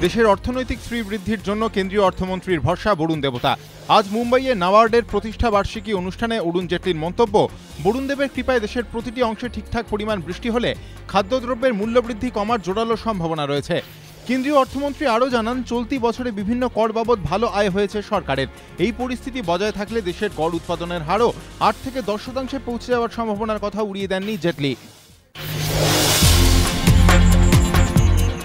দেশের অর্থনৈতিক শ্রীবৃদ্ধির জন্য কেন্দ্রীয় অর্থমন্ত্রীর ভরসা বরুণ দেবতা। আজ মুম্বাইয়ে নাবার্ডের প্রতিষ্ঠা বার্ষিকী অনুষ্ঠানে অরুণ জেটলির মন্তব্য, বরুণ দেবের কৃপায় দেশের প্রতিটি অংশে ঠিকঠাক পরিমাণ বৃষ্টি হলে খাদ্যদ্রব্যের মূল্যবৃদ্ধি কমার জোরালো সম্ভাবনা রয়েছে। কেন্দ্রীয় অর্থমন্ত্রী আরও জানান, চলতি বছরে বিভিন্ন কর বাবদ ভালো আয় হয়েছে সরকারের। এই পরিস্থিতি বজায় থাকলে দেশের গড় উৎপাদনের হারও 8 থেকে 10% পৌঁছে যাওয়ার সম্ভাবনার কথা উড়িয়ে দেননি জেটলি।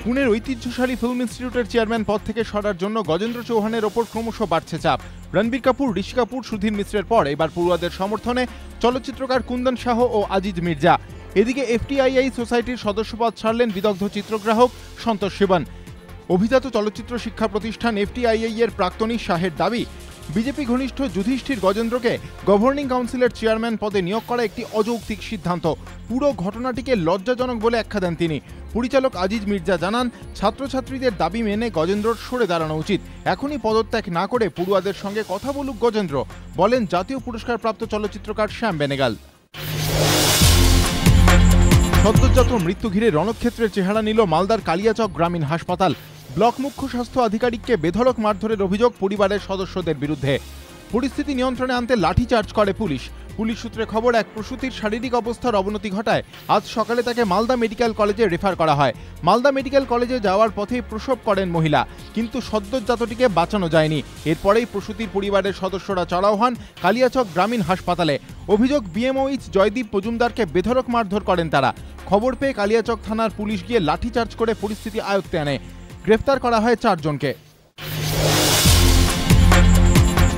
পুনের ঐতিহ্যশালী ফিল্ম ইনস্টিটিউটের চেয়ারম্যান পদ থেকে সরার জন্য গজেন্দ্র চৌহানের ওপর ক্রমশ বাড়ছে চাপ। রণবীর কাপুর, ঋষি কাপুর, সুধীর মিশ্রের পর এবার পড়ুয়াদের সমর্থনে চলচ্চিত্রকার কুন্দন শাহ ও আজিজ মির্জা। এদিকে এফটিআইআই সোসাইটির সদস্যপদ ছাড়লেন বিদগ্ধ চিত্রগ্রাহক সন্তোষ শিবন। অভিজাত চলচ্চিত্র শিক্ষা প্রতিষ্ঠান এফটিআইআই এর প্রাক্তনী শাহের দাবি, বিজেপি ঘনিষ্ঠ যুধিষ্ঠির গজেন্দ্রকে গভর্নিং কাউন্সিলের চেয়ারম্যান পদে নিয়োগ করা একটি অযৌক্তিক সিদ্ধান্ত। পুরো ঘটনাটিকে লজ্জাজনক বলে আখ্যা দেন তিনি। পরিচালক আজিজ মির্জা জানান, ছাত্রছাত্রীদের দাবি মেনে গজেন্দ্রর সরে দাঁড়ানো উচিত। এখনই পদত্যাগ না করে পড়ুয়াদের সঙ্গে কথা বলুক গজেন্দ্র, বলেন জাতীয় পুরস্কারপ্রাপ্ত চলচ্চিত্রকার শ্যাম বেনেগাল। সদ্যজাত মৃত্যু ঘিরে রণক্ষেত্রের চেহারা নিল মালদার কালিয়াচক গ্রামীণ হাসপাতাল। ব্লক মুখ্য স্বাস্থ্য আধিকারিককে বেধড়ক মারধরের অভিযোগ পরিবারের সদস্যদের বিরুদ্ধে। পরিস্থিতি নিয়ন্ত্রণে আনতে লাঠিচার্জ করে পুলিশ। পুলিশ সূত্রে খবর, এক প্রসূতির শারীরিক অবস্থার অবনতি ঘটায় আজ সকালে তাকে মালদা মেডিকেল কলেজে রেফার করা হয়। মালদা মেডিকেল কলেজে যাওয়ার পথেই প্রসব করেন মহিলা, কিন্তু সদ্যজাতটিকে বাঁচানো যায়নি। এরপরেই প্রসূতির পরিবারের সদস্যরা চড়াও হন কালিয়াচক গ্রামীণ হাসপাতালে। অভিযোগ, বিএমওইচ জয়দীপ মজুমদারকে বেধড়ক মারধর করেন তারা। খবর পেয়ে কালিয়াচক থানার পুলিশ গিয়ে লাঠিচার্জ করে পরিস্থিতি আয়ত্তে আনে। গ্রেফতার করা হয় 4 জনকে।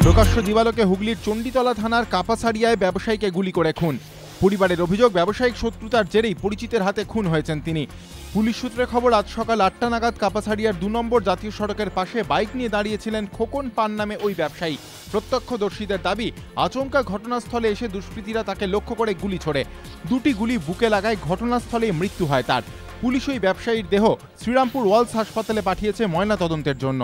প্রকাশ্য দিবালোকে হুগলির চণ্ডীতলা থানার কাপাসারিয়ায় ব্যবসায়ীকে গুলি করে খুন। পরিবারের অভিযোগ, ব্যবসায়িক শত্রুতার জেরেই পরিচিতের হাতে খুন হয়েছেন তিনি। পুলিশ সূত্রে খবর, আজ সকাল 8টা নাগাদ কাপাসারিয়ার 2 নম্বর জাতীয় সড়কের পাশে বাইক নিয়ে দাঁড়িয়েছিলেন খোকন পান নামে ওই ব্যবসায়ী। প্রত্যক্ষদর্শীদের দাবি, আচমকা ঘটনাস্থলে এসে দুষ্কৃতীরা তাকে লক্ষ্য করে গুলি ছোড়ে। 2টি গুলি বুকে লাগায় ঘটনাস্থলেই মৃত্যু হয় তার। পুলিশ ওই ব্যবসায়ীর দেহ শ্রীরামপুর ওয়ালস হাসপাতালে পাঠিয়েছে ময়নাতদন্তের জন্য।